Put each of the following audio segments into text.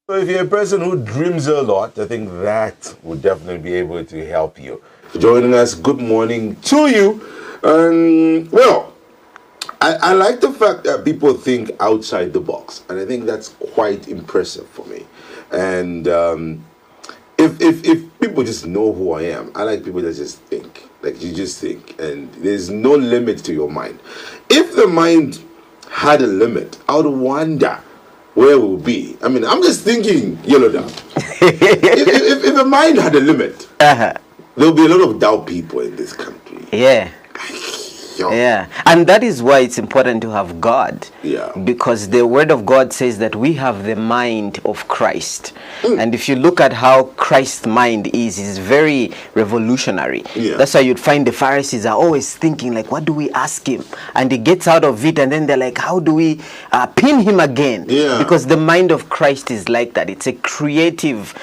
So if you're a person who dreams a lot, I think that would definitely be able to help you. For joining us, good morning to you. Well, I like the fact that people think outside the box, and I think that's quite impressive for me. And if people just know who I am, I like people that just think. Like, you just think, and there's no limit to your mind. If the mind had a limit, I would wonder where we'll be. I mean, I'm just thinking, if the mind had a limit, there'll be a lot of doubt people in this country. Yeah. Yeah, and that is why it's important to have God. Yeah. Because the Word of God says that we have the mind of Christ. And if you look at how Christ's mind is very revolutionary. Yeah. That's why you'd find the Pharisees are always thinking, like, what do we ask him? And he gets out of it, and then they're like, how do we pin him again? Yeah. Because the mind of Christ is like that. It's a creative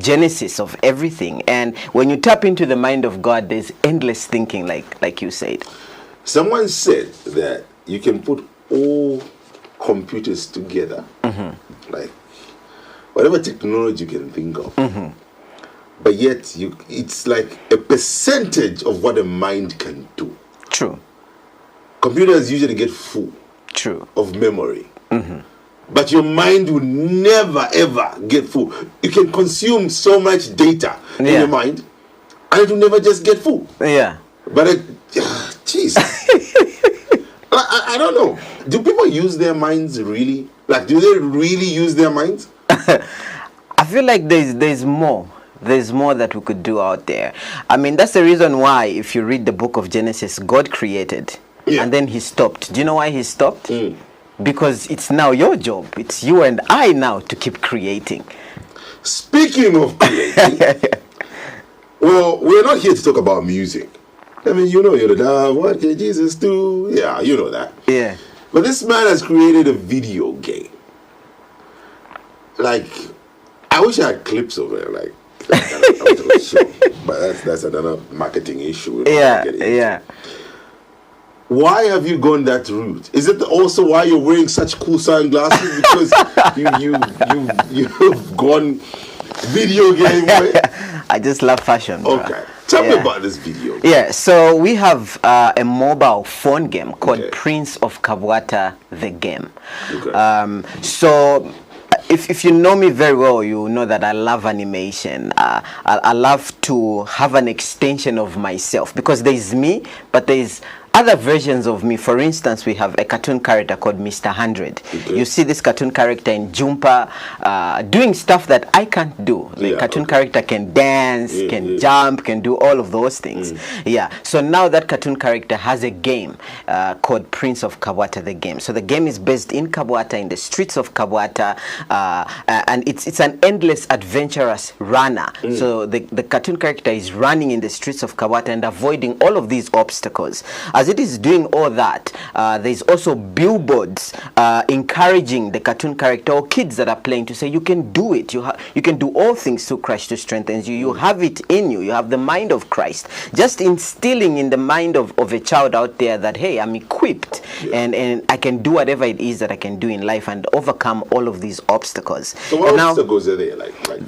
genesis of everything. And when you tap into the mind of God, there's endless thinking, like you said. Someone said that you can put all computers together, like whatever technology you can think of, but yet it's like a percentage of what a mind can do. True. Computers usually get full of memory, but your mind will never ever get full. You can consume so much data in your mind, and it will never just get full. Yeah. But jeez, I don't know. Do people use their minds really? Like, do they really use their minds? I feel like there's more. There's more that we could do out there. I mean, that's the reason why, if you read the book of Genesis, God created, and then he stopped. Do you know why he stopped? Because it's now your job. It's you and I now to keep creating. Speaking of creating, well, we're not here to talk about music. I mean, what can Jesus do? Yeah, you know that. Yeah. But this man has created a video game. Like, I wish I had clips of it. Like, but that's another marketing issue. Yeah. Why have you gone that route? Is it also why you're wearing such cool sunglasses? Because you've gone video game way? I just love fashion. Bro. Okay. Tell me about this video game. Yeah, so we have a mobile phone game called Prince of Kabwata, the game. Okay. So if you know me very well, you know that I love animation. I love to have an extension of myself, because there is me, but there is other versions of me. For instance, we have a cartoon character called Mr. 100. You see this cartoon character in Jumpa doing stuff that I can't do. The cartoon character can dance, can jump, can do all of those things. Yeah. So now that cartoon character has a game called Prince of Kabwata, the game. So the game is based in Kabwata, in the streets of Kabwata, and it's an endless adventurous runner. So the cartoon character is running in the streets of Kabwata and avoiding all of these obstacles. As it is doing all that, there's also billboards encouraging the cartoon character or kids that are playing to say, you can do it. You can do all things through Christ who strengthens you. You have it in you. You have the mind of Christ. Just instilling in the mind of a child out there that, hey, I'm equipped and I can do whatever it is that I can do in life and overcome all of these obstacles. So what obstacles are there?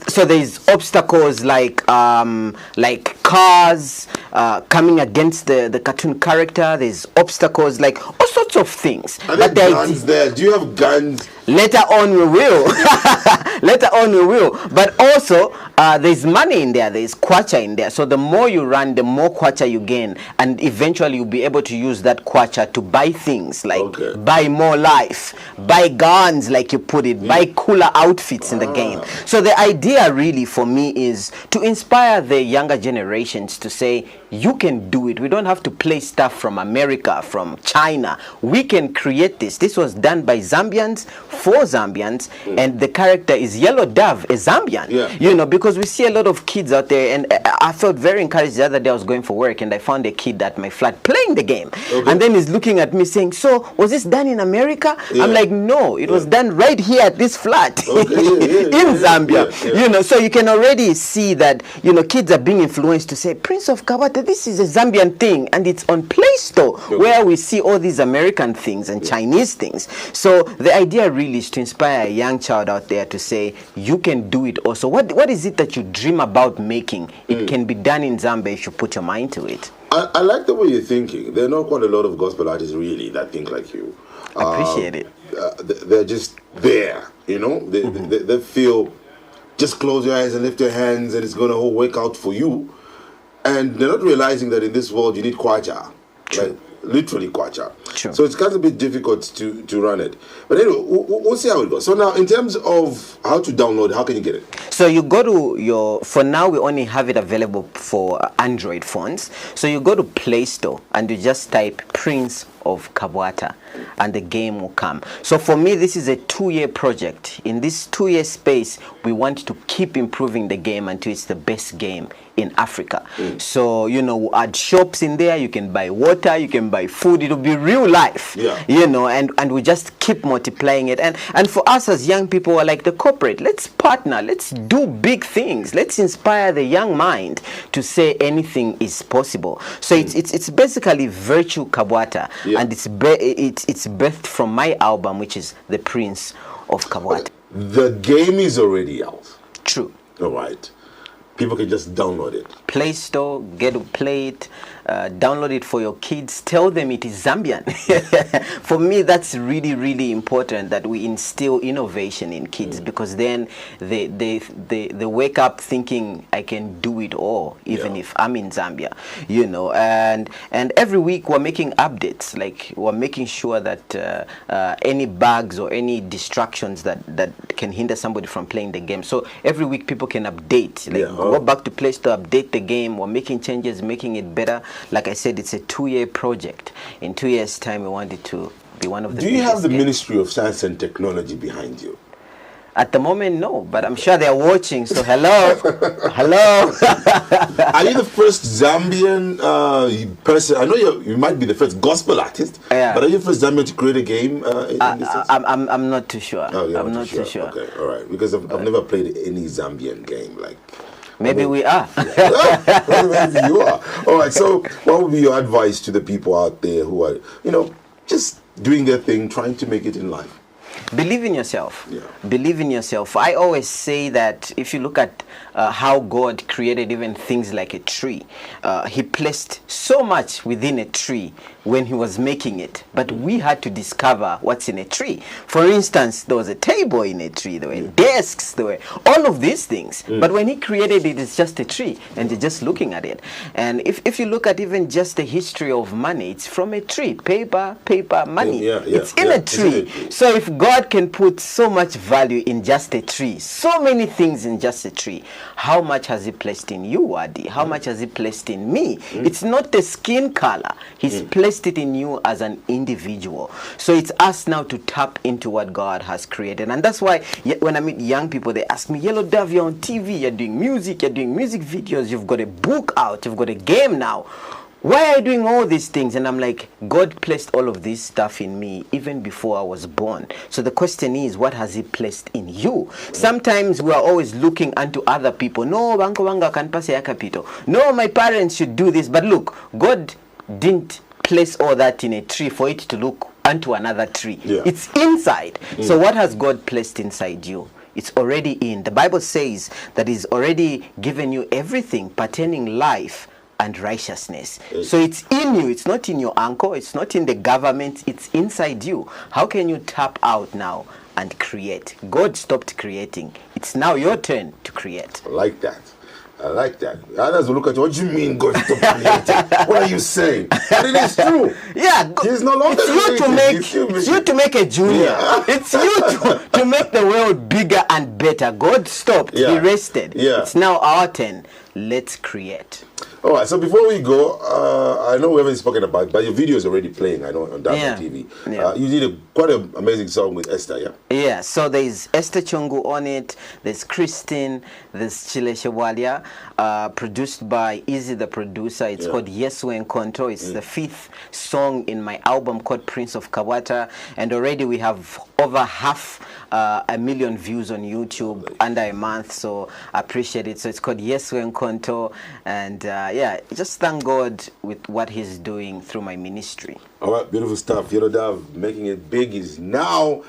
So there's obstacles like cars coming against the cartoon character. There's obstacles like all sorts of things. Are there guns there? Do you have guns? Later on we will. Later on we will. But also there's money in there. There's kwacha in there. So the more you run, the more kwacha you gain, and eventually you'll be able to use that kwacha to buy things like buy more life, buy guns, like you put it, buy cooler outfits in the game. So the idea really for me is to inspire the younger generations to say, you can do it. We don't have to play stuff from America, from China. We can create this. This was done by Zambians for Zambians, and the character is Yellow Dove, a Zambian. You know, because we see a lot of kids out there, and I felt very encouraged the other day. I was going for work, and I found a kid at my flat playing the game, and then he's looking at me saying, "So was this done in America?" I'm like, "No, it was done right here at this flat in Zambia." You know, so you can already see that, you know, kids are being influenced to say, "Prince of Kabwata, this is a Zambian thing, and it's on Play Store, where we see all these American things and Chinese things. So the idea really is to inspire a young child out there to say, you can do it also. What is it that you dream about making? It can be done in Zambia if you put your mind to it. I like the way you're thinking. There are not quite a lot of gospel artists really that think like you. I appreciate it. They're just there, you know. They feel, just close your eyes and lift your hands and it's going to all work out for you. And they're not realizing that in this world you need kwacha. Like, literally kwacha. True. So it's kind of a bit difficult to run it. But anyway, we'll see how it goes. So now, in terms of how to download, how can you get it? So you go to for now we only have it available for Android phones. So you go to Play Store and you just type Prince of Kabwata and the game will come. So for me, this is a 2-year project. In this 2-year space, we want to keep improving the game until it's the best game in Africa. So, you know, we'll add shops in there. You can buy water, you can buy food. It'll be real life, you know, and we just keep multiplying it. And for us as young people, we're like the corporate, let's partner, let's do big things. Let's inspire the young mind to say anything is possible. So it's basically Virtue Kabwata, and it's birthed from my album, which is The Prince of Kabwata. The game is already out. True. All right. People can just download it. Play Store, get to play it, download it for your kids, tell them it is Zambian. For me, that's really, really important that we instill innovation in kids, because then they wake up thinking, I can do it all, even if I'm in Zambia, you know. And every week we're making updates, like we're making sure that any bugs or any distractions that can hinder somebody from playing the game. So every week people can update, like go back to Play Store, update the game. We're making changes, making it better. Like I said, it's a 2-year project. In 2 years' time, we want it to be one of the Do you have the games. Ministry of Science and Technology behind you? At the moment, no, but I'm sure they're watching, so hello. Hello. Are you the first Zambian person? I know you might be the first gospel artist, but are you the first Zambian to create a game in this sense? I'm not too sure. Oh, I'm not too sure. Okay, all right. Because I've never played any Zambian game. Like, maybe we are. Maybe you are. All right, so what would be your advice to the people out there who are, you know, just doing their thing, trying to make it in life? Believe in yourself. Believe in yourself. I always say that if you look at how God created even things like a tree, he placed so much within a tree when he was making it, but we had to discover what's in a tree. For instance, there was a table in a tree, there were desks, there were all of these things, but when he created it, it's just a tree and you're just looking at it. And if you look at even just the history of money, it's from a tree. Paper, money, it's in a tree. So if God can put so much value in just a tree, so many things in just a tree, how much has he placed in you, Adi? How much has he placed in me? It's not the skin color. He's placed it in you as an individual. So it's us now to tap into what God has created. And that's why when I meet young people, they ask me, Yellow Dove, you're on TV, you're doing music videos, you've got a book out, you've got a game now. Why are you doing all these things? And I'm like, God placed all of this stuff in me even before I was born. So the question is, what has he placed in you? Sometimes we are always looking unto other people. No, banko wanga can pass ya capito. No, my parents should do this. But look, God didn't place all that in a tree for it to look unto another tree. It's inside. So what has God placed inside you? It's already in. The Bible says that he's already given you everything pertaining life and righteousness. So it's in you. It's not in your uncle. It's not in the government. It's inside you. How can you tap out now and create? God stopped creating. It's now your turn to create. I like that. I like that. Others will look at you. What do you mean God stopped creating? What are you saying? But it is true. Yeah, He's no longer it's you to make a junior. It's you to make the world bigger and better. God stopped. He rested. It's now our turn. Let's create. All right, so before we go, I know we haven't spoken about, but your video is already playing, I know, on Diamond TV. You did quite an amazing song with Esther, Yeah, so there's Esther Chungu on it, there's Christine, there's Chile Shewalia, produced by Easy the producer. It's called Yesu Encontro. It's the 5th song in my album called Prince of Kabwata, and already we have over 500,000 views on YouTube under a month, so I appreciate it. So it's called Yesu Encontro, and yeah, just thank God with what He's doing through my ministry. All right, beautiful stuff. Yellow Dove making it big is now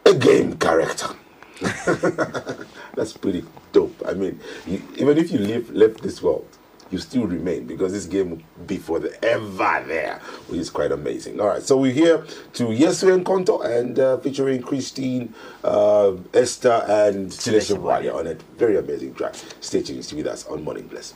a game character. That's pretty dope. I mean, even if you left this world, you still remain, because this game will be forever there, which is quite amazing. All right, so we're here to Yesu and Konto, and featuring Christine, Esther, and Celestia Wale on a very amazing track. Stay tuned with us on Morning Bless.